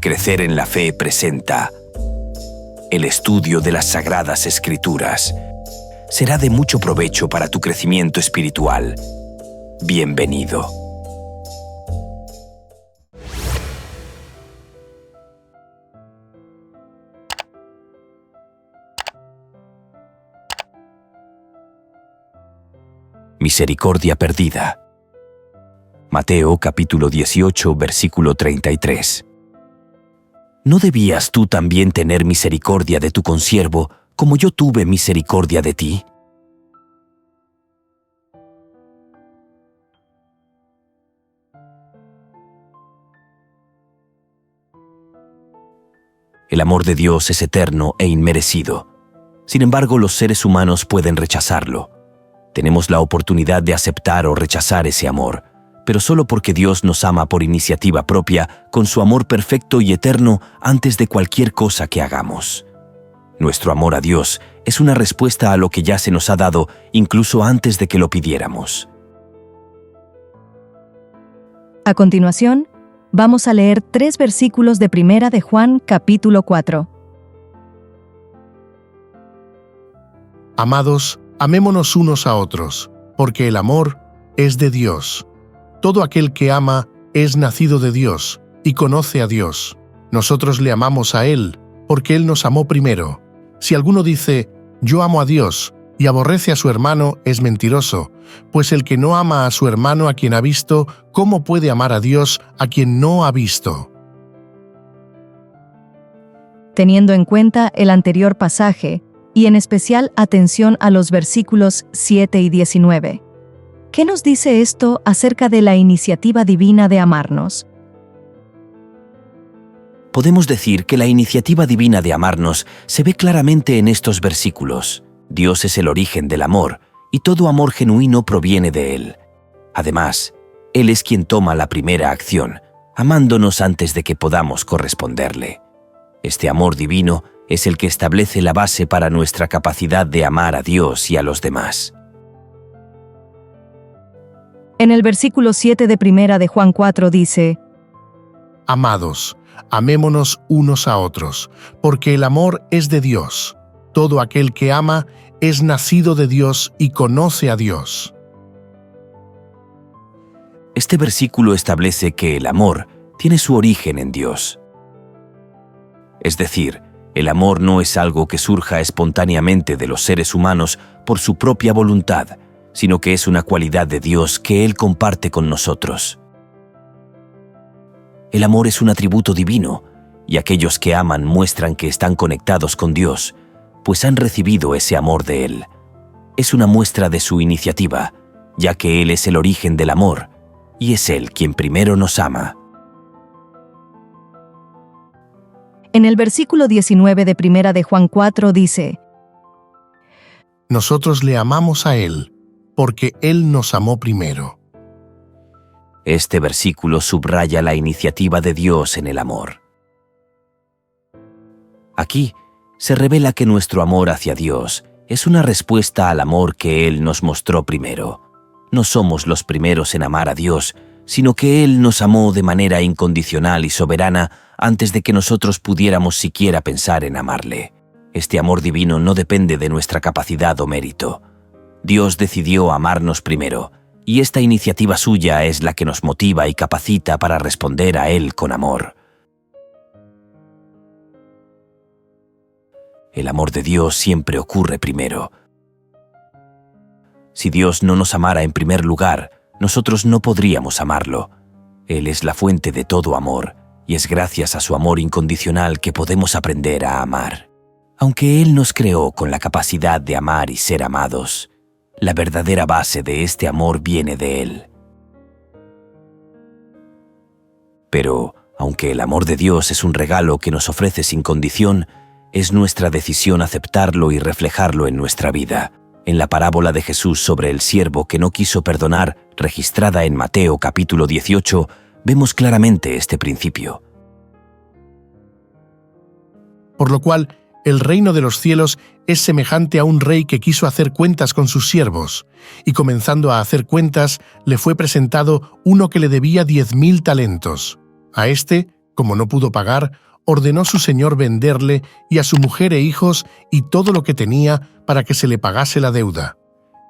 Crecer en la Fe presenta el estudio de las Sagradas Escrituras. Será de mucho provecho para tu crecimiento espiritual. Bienvenido. Misericordia perdida. Mateo capítulo 18, versículo 33. ¿No debías tú también tener misericordia de tu consiervo, como yo tuve misericordia de ti? El amor de Dios es eterno e inmerecido. Sin embargo, los seres humanos pueden rechazarlo. Tenemos la oportunidad de aceptar o rechazar ese amor, pero solo porque Dios nos ama por iniciativa propia, con su amor perfecto y eterno antes de cualquier cosa que hagamos. Nuestro amor a Dios es una respuesta a lo que ya se nos ha dado, incluso antes de que lo pidiéramos. A continuación, vamos a leer 3 versículos de Primera de Juan, capítulo 4. Amados, amémonos unos a otros, porque el amor es de Dios. Todo aquel que ama es nacido de Dios y conoce a Dios. Nosotros le amamos a Él, porque Él nos amó primero. Si alguno dice, yo amo a Dios, y aborrece a su hermano, es mentiroso, pues el que no ama a su hermano a quien ha visto, ¿cómo puede amar a Dios a quien no ha visto? Teniendo en cuenta el anterior pasaje, y en especial atención a los versículos 7 y 19. ¿Qué nos dice esto acerca de la iniciativa divina de amarnos? Podemos decir que la iniciativa divina de amarnos se ve claramente en estos versículos. Dios es el origen del amor, y todo amor genuino proviene de Él. Además, Él es quien toma la primera acción, amándonos antes de que podamos corresponderle. Este amor divino es el que establece la base para nuestra capacidad de amar a Dios y a los demás. En el versículo 7 de Primera de Juan 4 dice: Amados, amémonos unos a otros, porque el amor es de Dios. Todo aquel que ama es nacido de Dios y conoce a Dios. Este versículo establece que el amor tiene su origen en Dios. Es decir, el amor no es algo que surja espontáneamente de los seres humanos por su propia voluntad, sino que es una cualidad de Dios que Él comparte con nosotros. El amor es un atributo divino, y aquellos que aman muestran que están conectados con Dios, pues han recibido ese amor de Él. Es una muestra de su iniciativa, ya que Él es el origen del amor, y es Él quien primero nos ama. En el versículo 19 de Primera de Juan 4 dice: Nosotros le amamos a Él, porque Él nos amó primero. Este versículo subraya la iniciativa de Dios en el amor. Aquí se revela que nuestro amor hacia Dios es una respuesta al amor que Él nos mostró primero. No somos los primeros en amar a Dios, sino que Él nos amó de manera incondicional y soberana antes de que nosotros pudiéramos siquiera pensar en amarle. Este amor divino no depende de nuestra capacidad o mérito. Dios decidió amarnos primero, y esta iniciativa suya es la que nos motiva y capacita para responder a Él con amor. El amor de Dios siempre ocurre primero. Si Dios no nos amara en primer lugar, nosotros no podríamos amarlo. Él es la fuente de todo amor, y es gracias a su amor incondicional que podemos aprender a amar. Aunque Él nos creó con la capacidad de amar y ser amados, la verdadera base de este amor viene de Él. Pero, aunque el amor de Dios es un regalo que nos ofrece sin condición, es nuestra decisión aceptarlo y reflejarlo en nuestra vida. En la parábola de Jesús sobre el siervo que no quiso perdonar, registrada en Mateo capítulo 18, vemos claramente este principio. Por lo cual, el reino de los cielos es semejante a un rey que quiso hacer cuentas con sus siervos, y comenzando a hacer cuentas, le fue presentado uno que le debía 10.000 talentos. A este Como no pudo pagar, ordenó su señor venderle y a su mujer e hijos y todo lo que tenía para que se le pagase la deuda.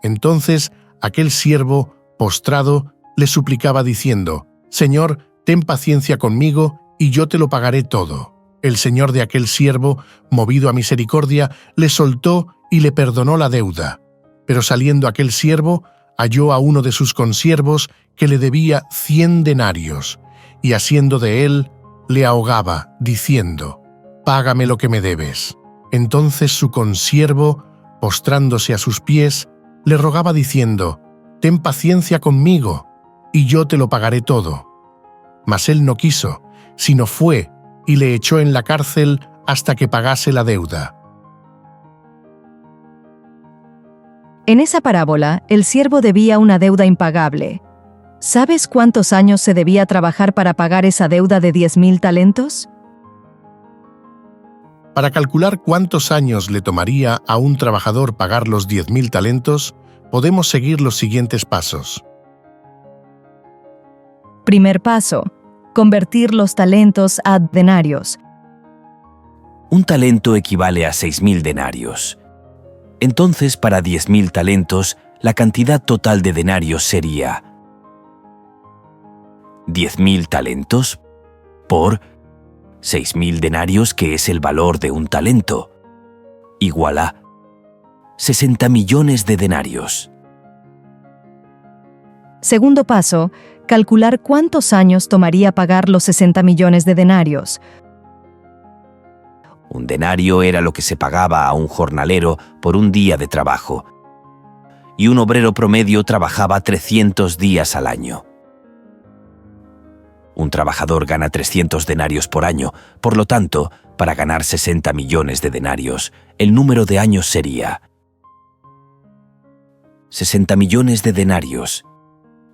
Entonces aquel siervo, postrado, le suplicaba diciendo: «Señor, ten paciencia conmigo y yo te lo pagaré todo». El señor de aquel siervo, movido a misericordia, le soltó y le perdonó la deuda. Pero saliendo aquel siervo, halló a uno de sus consiervos que le debía 100 denarios, y asiendo de él, le ahogaba, diciendo: «Págame lo que me debes». Entonces su consiervo, postrándose a sus pies, le rogaba diciendo: «Ten paciencia conmigo, y yo te lo pagaré todo». Mas él no quiso, sino fue y le echó en la cárcel hasta que pagase la deuda. En esa parábola, el siervo debía una deuda impagable. ¿Sabes cuántos años se debía trabajar para pagar esa deuda de 10,000 talentos? Para calcular cuántos años le tomaría a un trabajador pagar los 10,000 talentos, podemos seguir los siguientes pasos. Primer paso: convertir los talentos a denarios. Un talento equivale a 6,000 denarios. Entonces, para 10,000 talentos, la cantidad total de denarios sería 10,000 talentos por 6,000 denarios, que es el valor de un talento, igual a 60 millones de denarios. Segundo paso: calcular cuántos años tomaría pagar los 60 millones de denarios. Un denario era lo que se pagaba a un jornalero por un día de trabajo, y un obrero promedio trabajaba 300 días al año. Un trabajador gana 300 denarios por año, por lo tanto, para ganar 60 millones de denarios, el número de años sería 60 millones de denarios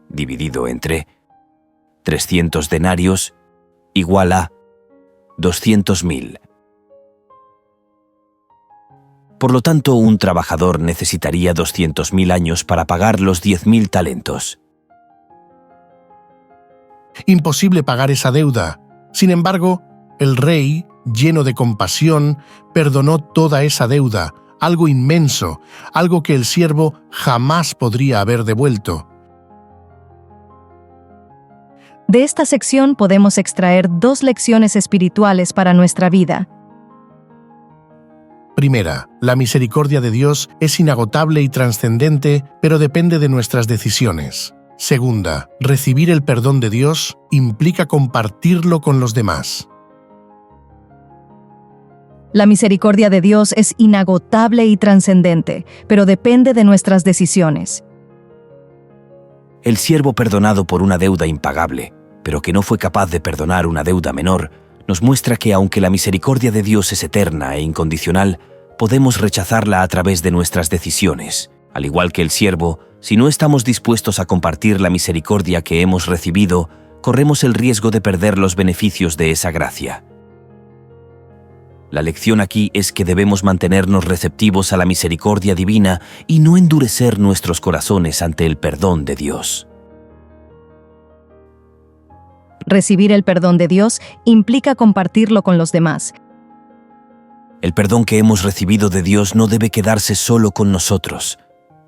dividido entre 300 denarios igual a 200,000. Por lo tanto, un trabajador necesitaría 200,000 años para pagar los 10,000 talentos. Imposible pagar esa deuda. Sin embargo, el rey, lleno de compasión, perdonó toda esa deuda, algo inmenso, algo que el siervo jamás podría haber devuelto. De esta sección podemos extraer 2 lecciones espirituales para nuestra vida. Primera, la misericordia de Dios es inagotable y trascendente, pero depende de nuestras decisiones. Segunda, recibir el perdón de Dios implica compartirlo con los demás. La misericordia de Dios es inagotable y trascendente, pero depende de nuestras decisiones. El siervo perdonado por una deuda impagable, pero que no fue capaz de perdonar una deuda menor, nos muestra que aunque la misericordia de Dios es eterna e incondicional, podemos rechazarla a través de nuestras decisiones. Al igual que el siervo, si no estamos dispuestos a compartir la misericordia que hemos recibido, corremos el riesgo de perder los beneficios de esa gracia. La lección aquí es que debemos mantenernos receptivos a la misericordia divina y no endurecer nuestros corazones ante el perdón de Dios. Recibir el perdón de Dios implica compartirlo con los demás. El perdón que hemos recibido de Dios no debe quedarse solo con nosotros.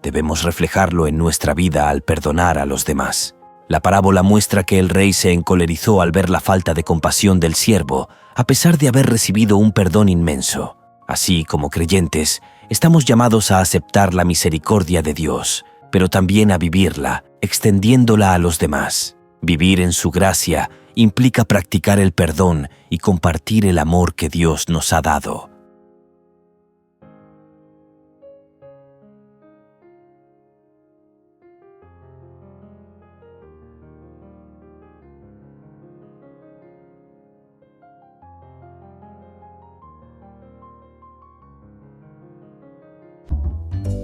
Debemos reflejarlo en nuestra vida al perdonar a los demás. La parábola muestra que el rey se encolerizó al ver la falta de compasión del siervo, a pesar de haber recibido un perdón inmenso. Así, como creyentes, estamos llamados a aceptar la misericordia de Dios, pero también a vivirla, extendiéndola a los demás. Vivir en su gracia implica practicar el perdón y compartir el amor que Dios nos ha dado.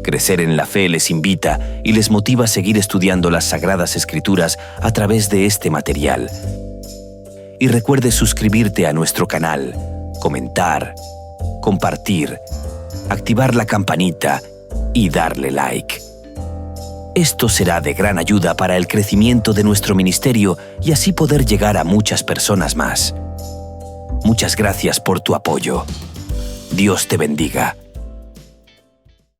Crecer en la fe les invita y les motiva a seguir estudiando las Sagradas Escrituras a través de este material. Y recuerde suscribirte a nuestro canal, comentar, compartir, activar la campanita y darle like. Esto será de gran ayuda para el crecimiento de nuestro ministerio y así poder llegar a muchas personas más. Muchas gracias por tu apoyo. Dios te bendiga.